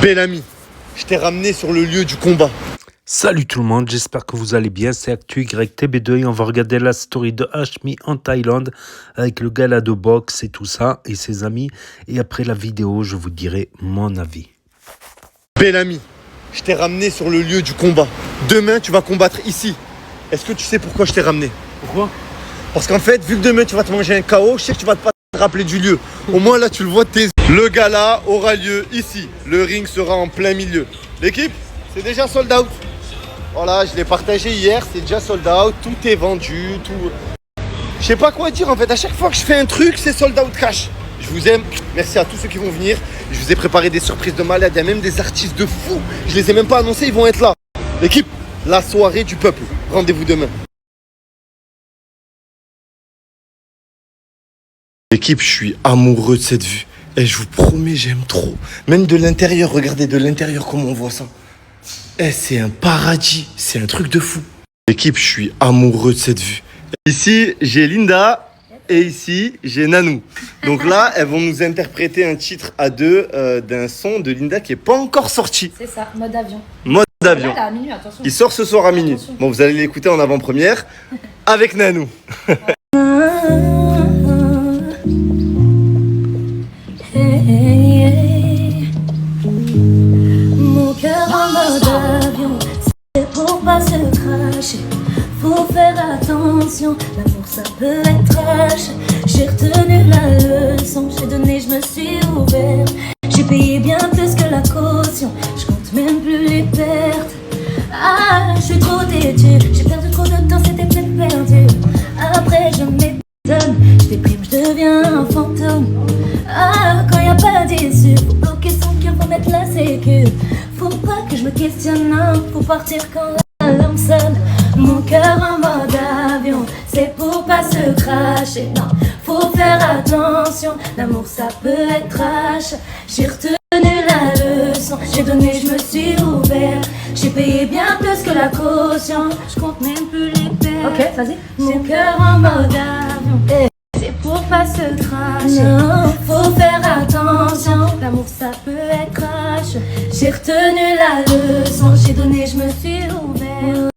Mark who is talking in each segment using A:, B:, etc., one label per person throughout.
A: Bel ami, je t'ai ramené sur le lieu du combat.
B: Salut tout le monde, j'espère que vous allez bien, c'est ActuYTB2 et on va regarder la story de Hashmi en Thaïlande avec le gala de boxe et tout ça et ses amis. Et après la vidéo, je vous dirai mon avis.
A: Bel ami, je t'ai ramené sur le lieu du combat. Demain, tu vas combattre ici. Est-ce que tu sais pourquoi je t'ai ramené?
B: Pourquoi?
A: Parce qu'en fait, vu que demain tu vas te manger un KO, je sais que tu vas pas te rappeler du lieu. Au moins là, tu le vois de tes yeux. Le gala aura lieu ici. Le ring sera en plein milieu. L'équipe, c'est déjà sold out. Voilà, je l'ai partagé hier, c'est déjà sold out, tout est vendu, tout... Je sais pas quoi dire en fait, à chaque fois que je fais un truc, c'est sold out cash. Je vous aime, merci à tous ceux qui vont venir. Je vous ai préparé des surprises de malade, il y a même des artistes de fous. Je les ai même pas annoncés, ils vont être là. L'équipe, la soirée du peuple, rendez-vous demain. L'équipe, je suis amoureux de cette vue. Et je vous promets, j'aime trop. Même de l'intérieur, regardez de l'intérieur comment on voit ça. C'est un paradis, c'est un truc de fou. L'équipe, je suis amoureux de cette vue. Ici, j'ai Linda et ici, j'ai Nanou. Donc là, elles vont nous interpréter un titre à deux d'un son de Linda qui n'est pas encore sorti.
C: C'est ça, mode avion.
A: Mode avion.
C: Là, à minuit, attention.
A: Il sort ce soir à minuit.
C: Attention.
A: Bon, vous allez l'écouter en avant-première avec Nanou.
D: Mon cœur en mode avion, c'est pour pas se cracher. Faut faire attention, l'amour ça peut être trash. J'ai retenu la leçon, j'ai donné, je me suis ouvert. J'ai payé bien plus que la caution, je compte même plus les pertes. Ah, je suis trop têtue, j'ai perdu trop de temps, c'était peut-être perdu. Après je m'étonne, je déprime, je deviens un fantôme. Ah, quand y a pas d'issue, faut bloquer son cœur, faut mettre la sécu. Faut pas que je me questionne, non, faut partir quand l'alarme sonne. Mon cœur en mode avion, c'est pour pas se cracher, non, faut faire attention, l'amour ça peut être trash. J'ai retenu la leçon, j'ai donné, je me suis ouvert. J'ai payé bien plus que la caution, je compte même plus les pertes.
C: Ok, vas-y.
D: Mon cœur en mode avion, c'est pour pas se cracher. Non, faut faire attention, l'amour ça peut être crash. J'ai retenu la leçon, j'ai donné, je me suis ouvert.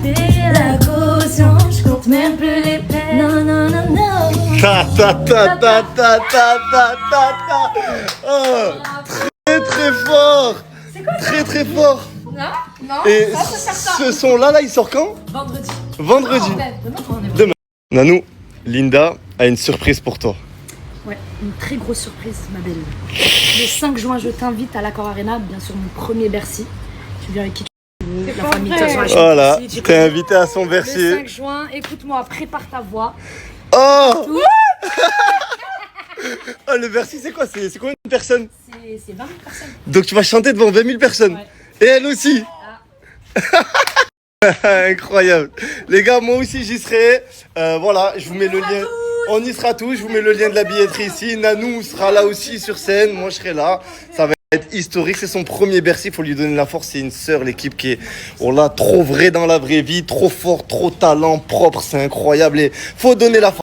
D: Payer la caution, je compte même plus les peines. Non, non, non, non.
A: Ta ta ta ta ta ta ta ta ta. Oh, très très fort.
C: C'est quoi ça?
A: Très très fort.
C: Non, non,
A: Et
C: ça c'est certain.
A: ce son là, il sort quand?
C: Vendredi.
A: Vendredi.
C: Non, demain, quand on est
A: Demain. Nanou, Linda a une surprise pour toi.
C: Ouais, une très grosse surprise, ma belle. Le 5 juin, je t'invite à l'Accor Arena, bien sûr, mon premier Bercy. Tu viens avec qui tu veux, la famille, de toute façon, la chaîne
A: Voilà,
C: Bercy, tu
A: t'es
C: connais.
A: invité à son
C: Le
A: Bercy.
C: 5 juin, écoute-moi, prépare ta voix.
A: Oh. Oh, le Bercy, c'est quoi? C'est combien de personnes?
C: C'est 20 000 personnes.
A: Donc tu vas chanter devant 20 000 personnes.
C: Ouais.
A: Et elle aussi. Incroyable. Les gars, moi aussi j'y serai. Voilà, je vous mets le lien. On y sera tous. Je vous mets le lien de la billetterie ici. Nanou sera là aussi sur scène. Moi je serai là. Ça va être historique. C'est son premier Bercy. Il faut lui donner la force. C'est une sœur, l'équipe qui est, on l'a trop vrai dans la vraie vie, trop fort, trop talent, propre. C'est incroyable. Et faut donner la force.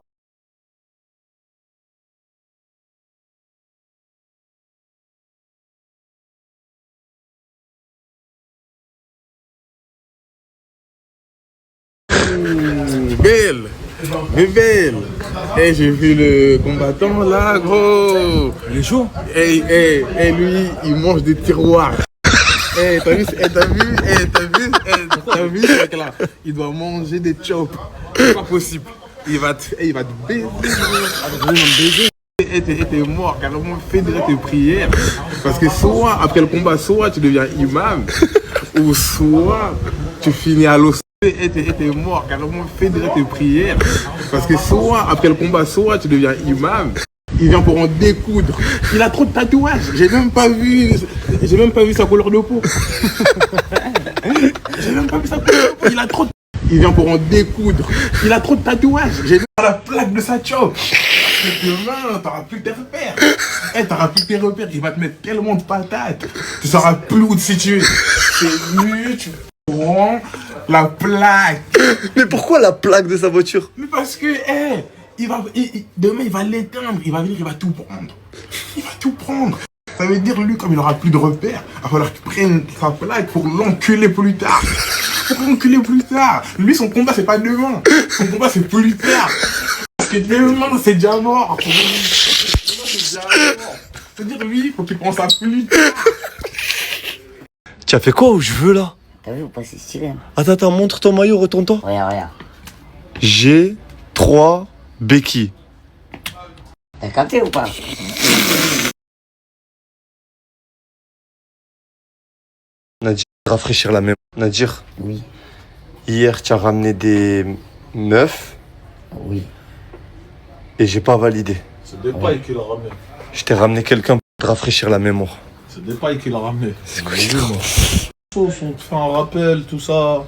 E: Belle, mais belle. Eh, j'ai vu le combattant là, gros. Il est chaud. Lui, il mange des tiroirs. T'as vu, ce mec là. Il doit manger des chops. C'est pas possible. Il va te baiser. Il va te baiser. T'es mort, carrément fais déjà tes prières. Parce que soit après le combat, soit tu deviens imam, ou soit tu finis à l'os. T'es mort, carrément fais déjà tes prières. Parce que soit après le combat, soit tu deviens imam. Il vient pour en découdre. Il a trop de tatouages. J'ai même pas vu sa couleur de peau. J'ai même pas vu sa couleur de peau. Il vient pour en découdre. Il a trop de tatouages. J'ai même pas la plaque de sa chope. Demain, t'auras plus tes repères. T'auras plus tes repères. Il va te mettre tellement de patates. Tu sauras plus où te situer. C'est mieux, tu prends la plaque.
A: Mais pourquoi la plaque de sa voiture?
E: Mais parce que, demain, il va l'éteindre. Il va venir, il va tout prendre. Il va tout prendre. Ça veut dire, lui, comme il aura plus de repères, il va falloir qu'il prenne sa plaque pour l'enculer plus tard. Pour l'enculer plus tard. Lui, son combat, c'est pas demain. Son combat, c'est plus tard. Parce que demain, c'est déjà mort. Demain, c'est déjà mort. C'est-à-dire, lui, il faut qu'il pense à plus tard.
A: Tu as fait quoi aux cheveux là?
F: T'as vu ou pas, c'est stylé. Hein.
A: Attends, montre ton maillot, retourne-toi.
F: Regarde.
A: J'ai 3 béquilles.
F: T'as capté ou pas?
A: Nadir, rafraîchir la mémoire. Nadir,
F: Oui.
A: hier tu as ramené des meufs
F: Oui.
A: et j'ai pas validé.
G: C'est des pailles qu'il a ramené.
A: Je t'ai ramené quelqu'un pour te rafraîchir la mémoire.
G: C'est des pailles qu'il a ramené.
A: C'est quoi
G: J'ai vu, moi. On te fait un rappel, tout ça.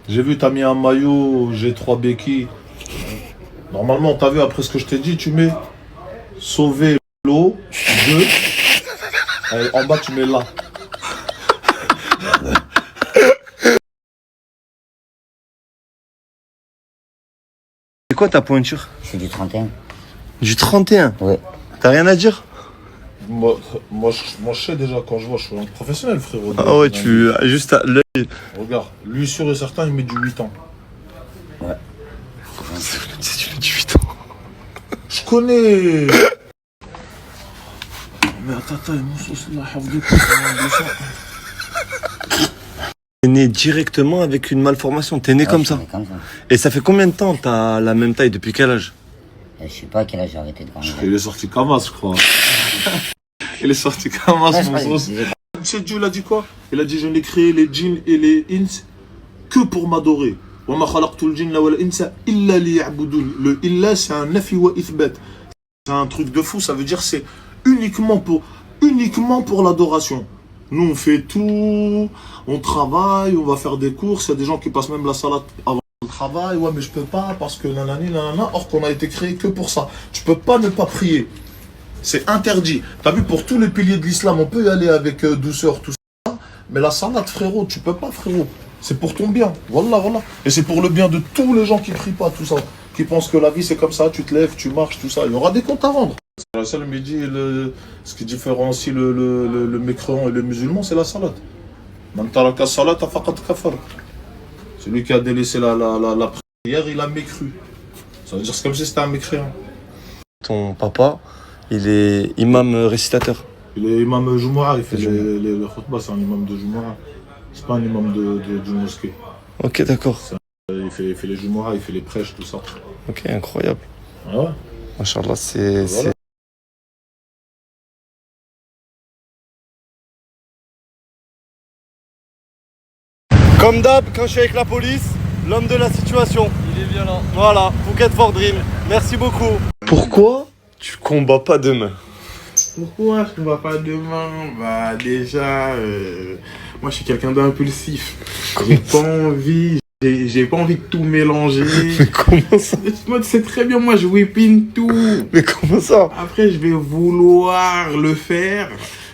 G: J'ai vu, t'as mis un maillot, j'ai 3 béquilles. Normalement, t'as vu, après ce que je t'ai dit, tu mets sauver l'eau, 2. En bas, tu mets là.
A: C'est quoi ta pointure?
F: C'est du 31.
A: Du 31.
F: Ouais.
A: T'as rien à dire?
G: Moi, je sais déjà quand je vois, je suis un professionnel, frérot.
A: Ah ouais, tu as juste à l'œil.
G: Regarde, lui sûr et certain, il met du 8 ans.
A: C'est du 18 ans.
G: Je connais. Mais attends,
A: T'es né directement avec une malformation, t'es né comme ça.
F: Comme ça.
A: Et ça fait combien de temps t'as la même taille? Depuis quel âge?
F: Je sais pas à quel âge j'ai arrêté de grandir.
G: Il est sorti Kamas, je crois. Il est sorti Kamas,
F: Ouais, je
G: mon
F: crois
G: sauce.
F: que-
G: Tu sais, Dieu, il a dit quoi? Il a dit, je n'ai créé les djinns et les ins que pour m'adorer. وَمَا خَلَقْتُ الْجِنَّ وَالْإِنسَ إِلَّا لِيَعْبُدُونِ. Le illa, c'est un nafi wa ithbat. C'est un truc de fou, ça veut dire c'est uniquement pour l'adoration. Nous, on fait tout, on travaille, on va faire des courses. Il y a des gens qui passent même la salade avant le travail. Ouais, mais je peux pas parce que nanani, nanana. Or qu'on a été créé que pour ça. Tu peux pas ne pas prier. C'est interdit. T'as vu, pour tous les piliers de l'islam, on peut y aller avec douceur, tout ça. Mais la salade, frérot, tu peux pas, frérot. C'est pour ton bien. Voilà. Et c'est pour le bien de tous les gens qui prient pas, tout ça. Qui pensent que la vie, c'est comme ça. Tu te lèves, tu marches, tout ça. Il y aura des comptes à rendre. La seule midi, ce qui différencie le mécréant et le musulman, c'est la salade. Man taraka salata faqad kafar. Celui qui a délaissé la prière, il a mécru. Ça veut dire c'est comme si c'était un mécréant.
A: Ton papa, il est imam récitateur.
G: Il est imam Jumu'ah, il fait les khutbahs, c'est un imam de Jumu'ah. C'est pas un imam d'une mosquée.
A: Ok, d'accord.
G: Il fait les Jumu'ah, il fait les prêches, tout ça.
A: Ok, incroyable.
G: Ah ouais.
A: Machallah, c'est...
G: Voilà.
A: Comme d'hab, quand je suis avec la police, l'homme de la situation. Il est violent. Voilà, Phuket for Dream. Merci beaucoup. Pourquoi tu combats pas demain?
E: Pourquoi je ne combats pas demain? Bah déjà, moi je suis quelqu'un d'impulsif. J'ai pas envie de tout mélanger.
A: Mais comment ça?
E: Moi, tu sais très bien, moi je whippine tout.
A: Mais comment ça?
E: Après, je vais vouloir le faire.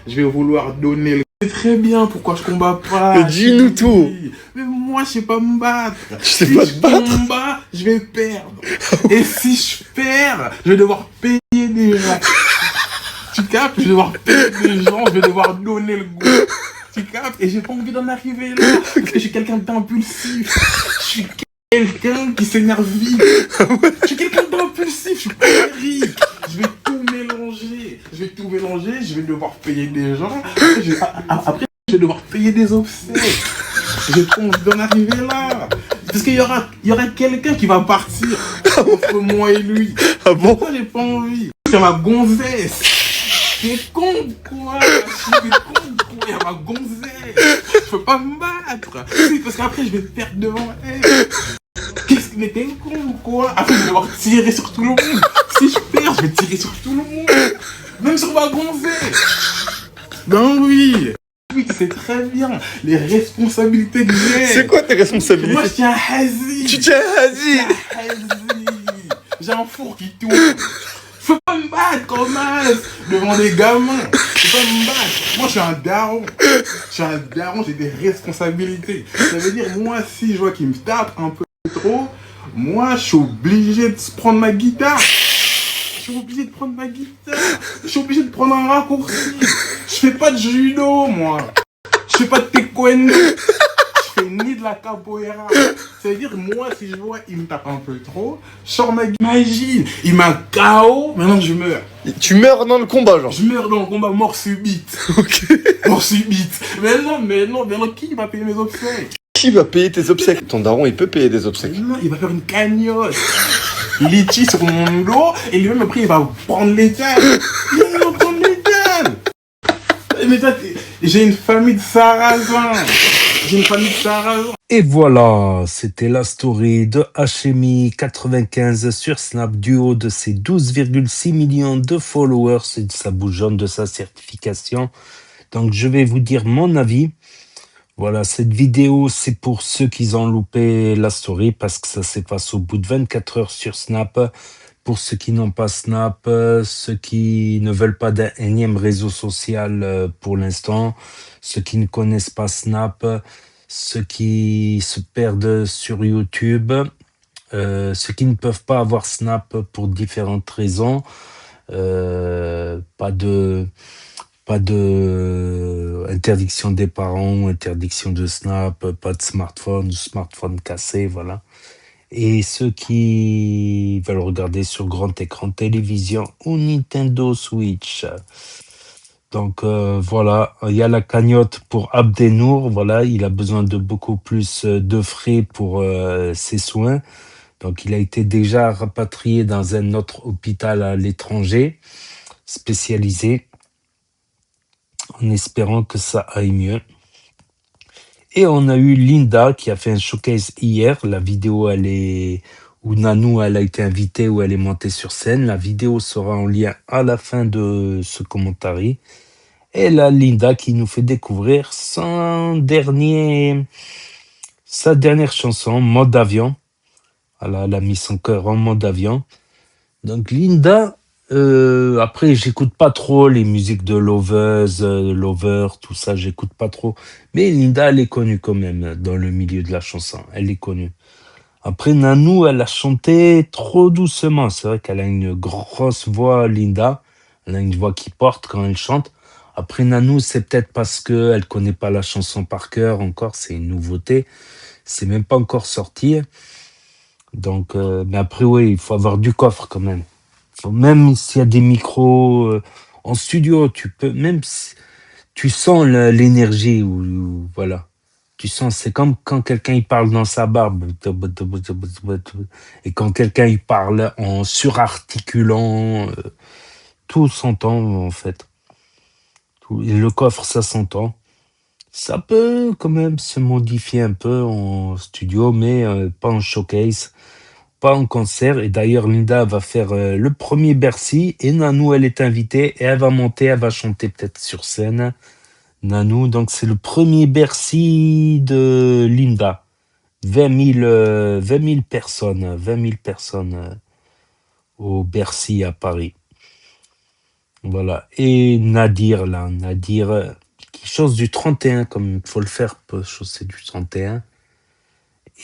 E: Je vais vouloir donner le... C'est très bien pourquoi je combats pas.
A: Mais dis-nous tout.
E: Mais moi, je sais pas me battre.
A: Tu sais pas te battre?
E: Si je combats, je vais perdre. Et si je perds, je vais devoir payer des gens. Tu captes? Je vais devoir payer des gens, je vais devoir donner le goût. Tu captes? Et j'ai pas envie d'en arriver là. Parce que je suis quelqu'un d'impulsif. Je suis quelqu'un qui s'énerve vite. Je suis quelqu'un d'impulsif, je suis colérique. Je vais tout mélanger. Je vais devoir payer des gens. Après, je vais devoir payer des obsèques. J'ai pas envie d'en arriver là. Parce qu'il y aura quelqu'un qui va partir entre moi et lui.
A: Ah bon?
E: Pourquoi j'ai pas envie? C'est ma gonzesse. T'es con quoi? Je suis con quoi? Il y a ma gonzesse. Je peux pas me battre. Si, parce qu'après je vais perdre devant elle. Qu'est-ce que t'es con quoi? Après je vais devoir tirer sur tout le monde. Si je perds, je vais tirer sur tout le monde. Même sur ma gonzesse. Ben oui. Oui, c'est très bien. Les responsabilités que j'ai.
A: C'est quoi tes responsabilités?
E: Moi je tiens à Hazi.
A: Tu tiens à Hazi.
E: J'ai un four qui tourne. Je peux pas me battre comme as devant des gamins. Je peux pas me battre. Moi, je suis un daron. J'ai des responsabilités. Ça veut dire, moi, si je vois qu'il me tape un peu trop, moi, je suis obligé de prendre ma guitare. suis obligé de prendre ma guitare. Je suis obligé de prendre un raccourci. Je fais pas de judo, moi. Je fais pas de taekwondo. Je fais ni de la capoeira. Ça veut dire, moi, si je vois, il me tape un peu trop, je sors ma guitare. Imagine, il m'a KO, maintenant je meurs.
A: Tu meurs dans le combat, genre.
E: Je meurs dans le combat, mort subite.
A: Ok.
E: Mort subite. Mais non, qui va payer mes obsèques?
A: Qui va payer tes obsèques? Ton daron, il peut payer des obsèques.
E: Non, il va faire une cagnotte. Litchi sur mon dos, et lui-même après il va prendre les dalles. Il va prendre les dalles. Mais toi, j'ai une famille de sarrasins. J'ai une famille de sarrasins.
B: Et voilà, c'était la story de HMI95 sur Snap du haut de ses 12,6 millions de followers et de sa bouche jaune de sa certification. Donc je vais vous dire mon avis. Voilà, cette vidéo, c'est pour ceux qui ont loupé la story parce que ça s'efface au bout de 24 heures sur Snap. Pour ceux qui n'ont pas Snap, ceux qui ne veulent pas d'un énième réseau social pour l'instant, ceux qui ne connaissent pas Snap, ceux qui se perdent sur YouTube, ceux qui ne peuvent pas avoir Snap pour différentes raisons, pas de interdiction des parents, interdiction de Snap, pas de smartphone cassé, voilà. Et ceux qui veulent regarder sur grand écran télévision ou Nintendo Switch. Donc voilà, il y a la cagnotte pour Abdenour, voilà, il a besoin de beaucoup plus de frais pour ses soins. Donc il a été déjà rapatrié dans un autre hôpital à l'étranger, spécialisé, en espérant que ça aille mieux. Et on a eu Linda qui a fait un showcase hier. La vidéo, elle est où Nanou, elle a été invitée, où elle est montée sur scène. La vidéo sera en lien à la fin de ce commentaire. Et là, Linda qui nous fait découvrir sa dernière chanson, Mode Avion. Voilà, elle a mis son cœur en mode avion. Donc Linda, après j'écoute pas trop les musiques de Lovers, Lover, tout ça, j'écoute pas trop. Mais Linda, elle est connue quand même dans le milieu de la chanson, elle est connue. Après Nanou, elle a chanté trop doucement. C'est vrai qu'elle a une grosse voix, Linda. Elle a une voix qui porte quand elle chante. Après Nanou, c'est peut-être parce qu'elle connaît pas la chanson par cœur encore, c'est une nouveauté. C'est même pas encore sorti. Donc, mais après, oui, il faut avoir du coffre quand même. Même s'il y a des micros en studio, tu peux, même si tu sens l'énergie voilà. Tu sens, c'est comme quand quelqu'un il parle dans sa barbe et quand quelqu'un il parle en surarticulant, tout s'entend en fait. Et le coffre, ça s'entend. Ça peut quand même se modifier un peu en studio, mais pas en showcase. Pas en concert. Et d'ailleurs, Linda va faire le premier Bercy et Nanou, elle est invitée et elle va monter, elle va chanter peut-être sur scène. Nanou, donc c'est le premier Bercy de Linda. 20 000 personnes au Bercy à Paris. Voilà. Et Nadir, qui chose du 31, comme il faut le faire, peut chausser du 31,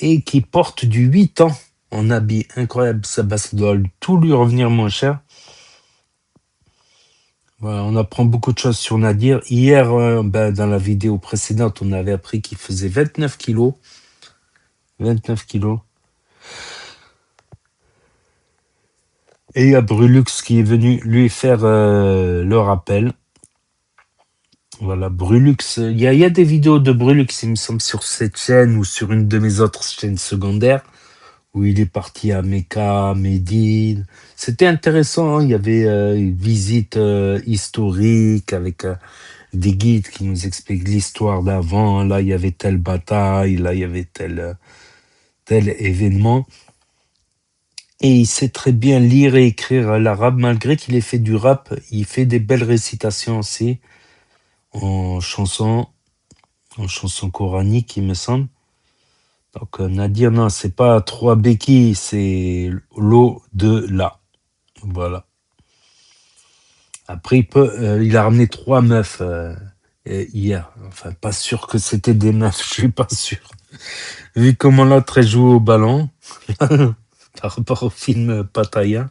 B: et qui porte du 8 ans. En habit incroyable, ça doit tout lui revenir moins cher. Voilà, on apprend beaucoup de choses sur Nadir. Hier, dans la vidéo précédente, on avait appris qu'il faisait 29 kilos. 29 kilos. Et il y a Brulux qui est venu lui faire le rappel. Voilà, Brulux. Il y a des vidéos de Brulux, il me semble, sur cette chaîne ou sur une de mes autres chaînes secondaires, où il est parti à Mecca, Médine. C'était intéressant, hein. Il y avait une visite historique avec des guides qui nous expliquent l'histoire d'avant. Là, il y avait telle bataille, là, il y avait tel événement. Et il sait très bien lire et écrire l'arabe, malgré qu'il ait fait du rap. Il fait des belles récitations aussi, en chanson coranique, il me semble. Donc Nadir, non, c'est pas 3 béquilles, c'est l'au-delà. Voilà. Après, il a ramené 3 meufs hier. Enfin, pas sûr que c'était des meufs, je suis pas sûr. Vu comment l'autre elle joue au ballon, par rapport au film Pattaya.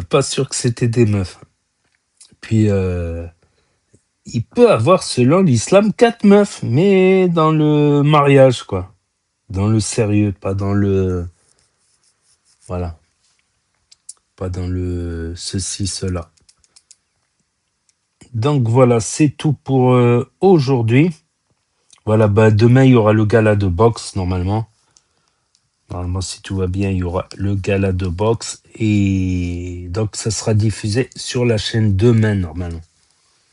B: Pas sûr que c'était des meufs. Puis, il peut avoir, selon l'islam, 4 meufs, mais dans le mariage, quoi. Dans le sérieux, pas dans le... Voilà. Pas dans le ceci, cela. Donc voilà, c'est tout pour aujourd'hui. Voilà, bah, demain, il y aura le gala de boxe, normalement. Normalement, si tout va bien, il y aura le gala de boxe. Et donc, ça sera diffusé sur la chaîne demain, normalement.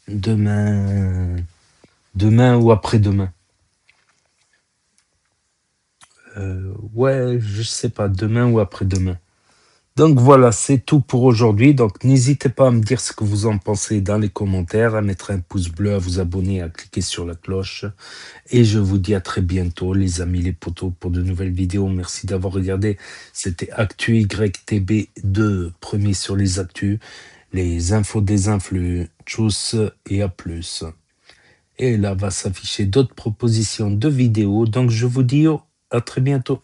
B: Demain ou après-demain. Ouais, je sais pas, demain ou après-demain. Donc voilà, c'est tout pour aujourd'hui. Donc n'hésitez pas à me dire ce que vous en pensez dans les commentaires, à mettre un pouce bleu, à vous abonner, à cliquer sur la cloche. Et je vous dis à très bientôt, les amis, les potos, pour de nouvelles vidéos. Merci d'avoir regardé. C'était Actu YTB2, premier sur les actus, les infos des influx. Tchuss et à plus. Et là va s'afficher d'autres propositions de vidéos. Donc je vous dis à très bientôt.